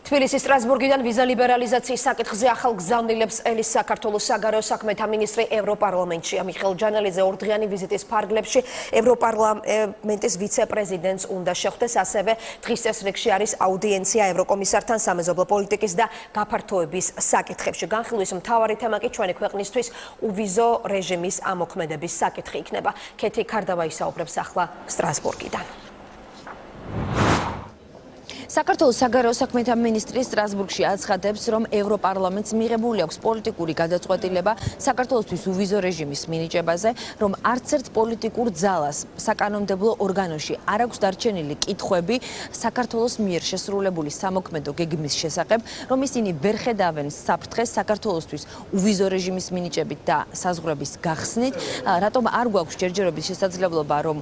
თბილისის სტრასბურგიდან ვიზა ლიბერალიზაციის საკითხზე ახალ გზავნილებს ელის საქართველოს საგარეო საქმეთა მინისტრი ევროპარლამენტშია. მიხეილ ჯანელიძე ორდღიანი ვიზიტის ფარგლებში ევროპარლამენტის ვიცე-პრეზიდენტს უნდა შეხვდეს, ასევე დღის წესრიგში არის აუდიენცია ევროკომისართან სამეზობლო პოლიტიკის და გაფართოების საკითხებში. განხილვის მთავარი თემა კი ჩვენი ქვეყნისთვის უვიზო რეჟიმის ამოქმედების საკითხი იქნება. ქეთი ქარდავა ისაუბრებს ახლა სტრასბურგიდან. საქართველოს საგარეო საქმეთა მინისტრი სტრასბურგში აცხადებს, რომ ევროპარლამენტს მიღებული აქვს პოლიტიკური გადაწყვეტილება საქართველოსთვის უვიზო რეჟიმის მინიჭებაზე, რომ არც ერთ პოლიტიკურ ძალას საკანონმდებლო ორგანოში არ აქვს დარჩენილი კითხვები საქართველოს მიერ შესრულებული სამოქმედო გეგმის შესახებ, რომ ისინი ვერ ხედავენ საფრთხეს საქართველოსთვის უვიზო რეჟიმის მინიჭებით და საზღვრების გახსნით, რატომ არ გვაქვს ჯერჯერობით შესაძლებლობა, რომ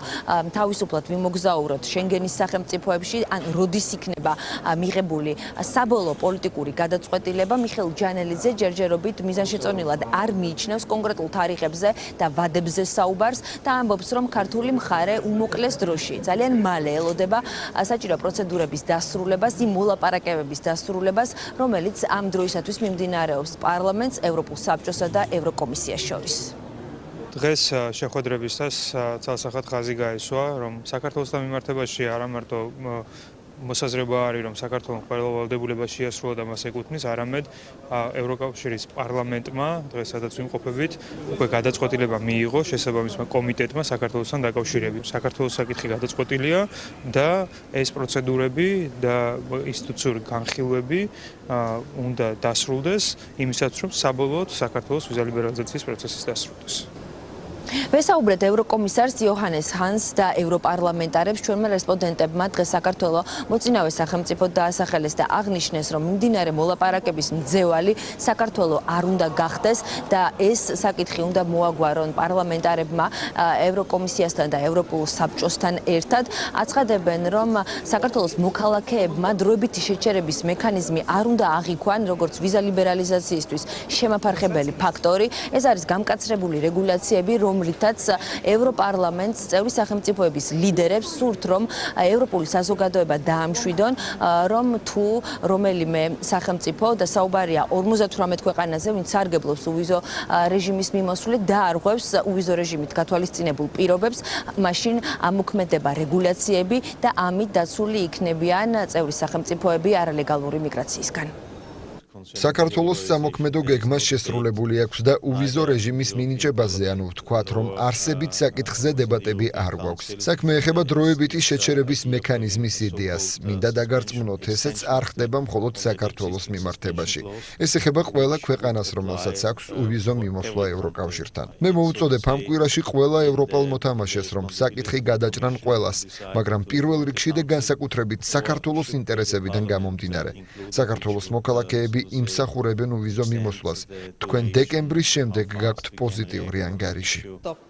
თავისუფლად ვიმოგზაუროთ შენგენის სახელმწიფოებში, ან როდის იქნება მიღებული საბოლოო პოლიტიკური გადაწყვეტილება. მიხეილ ჯანელიძე ჯერჯერობით მიზანშეწონილად არ მიიჩნევს კონკრეტულ თარიღებზე და ვადებზე საუბარს და ამბობს, რომ ქართული მხარე უმოკლეს დროში ძალიან მალე ელოდება საჭირო პროცედურების დასრულებას, იმ მოლაპარაკებების დასრულებას, რომელიც ამ დროისათვის მიმდინარეობს პარლამენტს, ევროპულ საბჭოსა და ევროკომისიას შორის. დღეს შეხვედრებისას ცალსახად ხაზი გაესვა, რომ საქართველოს მიმართებაში არა მარტო მოსაზრება არის, რომ საქართველოს ყველა ვალდებულება შეასრულა და მას ეკუთვნის, არამედ ევროკავშირის პარლამენტმა დღეს სადაც ვიმყოფებით, უკვე გადაწყვეტილება მიიღო შესაბამისმა კომიტეტმა საქართველოსთან დაკავშირებით. საქართველოს საკითხი გადაწყვეტილია და ეს პროცედურები და ინსტიტუციური განხილვები უნდა დასრულდეს იმისათვის, რომ საბოლოოდ საქართველოს ვიზა ლიბერალიზაციის პროცესის დასრულდეს. ვესაუბრეთ ევროკომისარს იოჰანეს ჰანს და ევროპარლამენტარებს. ჩვენმა რესპონდენტებმა დღეს საქართველოს მოწინავე სახელმწიფო დაასახელეს და აღნიშნეს, რომ მიმდინარე მოლაპარაკების მძევალი საქართველოს არ უნდა გახდეს და ეს საკითხი უნდა მოაგვარონ პარლამენტარებმა ევროკომისიასთან და ევროპულ საბჭოსთან ერთად. აცხადებენ, რომ საქართველოს მოქალაქეებმა დროებითი შეჩერების მექანიზმი არ უნდა აღიქვან, როგორც ვიზა ლიბერალიზაციისთვის შემაფარხებელი ფაქტორი. ეს არის გამკაცრებული რეგულაციები, რომლითაც ევროპარლამენტს წევრი სახელმწიფოების ლიდერებს სურთ, რომ ევროპული საზოგადოება დაამშვიდონ, რომ თუ რომელიმე სახელმწიფო და საუბარია 58 ქვეყანაზე, ვინც სარგებლობს უვიზო რეჟიმის მიმოსვლით, დაარღვევს უვიზო რეჟიმით გათვალისწინებულ პირობებს, მაშინ ამოქმედება რეგულაციები და ამით დაცული იქნებიან წევრი სახელმწიფოები არალეგალური მიგრაციისგან. საქართველოს სამოქმედო გეგმა შესრულებული აქვს და უვიზო რეჟიმის მინიჭებაზე, ანუ ვთქვათ, რომ არსებით საკითხზე დებატები არ გვაქვს. საქმე ეხება დროებითი შეჩერების მექანიზმის იდეას. მინდა დაგარწმუნოთ, ესეც არ ხდება მხოლოდ საქართველოს მიმართებაში. ეს ეხება ყველა ქვეყანას, რომელსაც აქვს უვიზო მიმოსვლა ევროკავშირთან. მე მოუწოდებ ამ კვირაში ყველა ევროპელ მოთამაშეს, რომ საკითხი გადაჭრან ყველას, მაგრამ პირველ რიგში და განსაკუთრებით საქართველოს ინტერესებიდან გამომდინარე. საქართველოს მოქალაქეები იმსახურებენ უვიზო მიმოსვლას. თქვენ დეკემბრის შემდეგ გაქვთ პოზიტიური ანგარიში.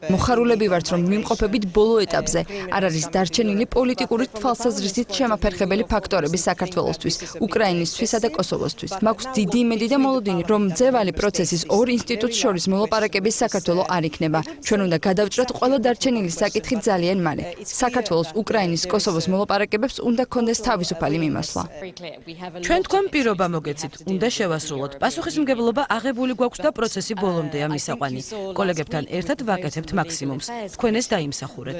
მოხარულები ვართ, რომ ვიმყოფებით ბოლო ეტაპზე. არ არის დარჩენილი პოლიტიკური თვალსაზრისით შემაფერხებელი ფაქტორები საქართველოსთვის, უკრაინისთვისა და კოსოვოსთვის. მაქვს დიდი იმედი და მოლოდინი, რომ მძევალი პროცესის ორ ინსტიტუტს შორის მოლაპარაკების საქართველო არ იქნება. ჩვენ უნდა გადავჭრათ ყველა დარჩენილი საკითხი ძალიან მალე. საქართველოს, უკრაინის, კოსოვოს მოლაპარაკებებს უნდა ქონდეს თავისუფალი მიმოსვლა. ჩვენ თქვენ პირობა მოგეცით, უნდა შევასრულოთ. პასუხისმგებლობა აღებული გვაქვს და პროცესი ბოლომდეა მისაყვანი. კოლეგებთან ერთად ვაკეთებთ მაქსიმუმს. თქვენ ეს დაიმსახურეთ.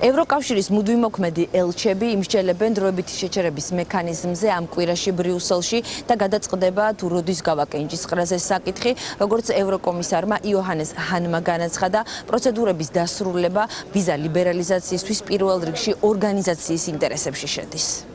ევროკავშირის მუდმივმოქმედი ელჩები იმსჯელებენ დროებითი შეჩერების მექანიზმზე ამ კვირაში ბრიუსელში და გადაწყდება თუ როდის გავაკენჭისყრაზე საკითხი, როგორც ევროკომისარმა იოჰანეს ჰანმა განაცხადა, პროცედურების დასრულება ვიზა ლიბერალიზაციისთვის პირველ რიგში ორგანიზაციის ინტერესებში შედის.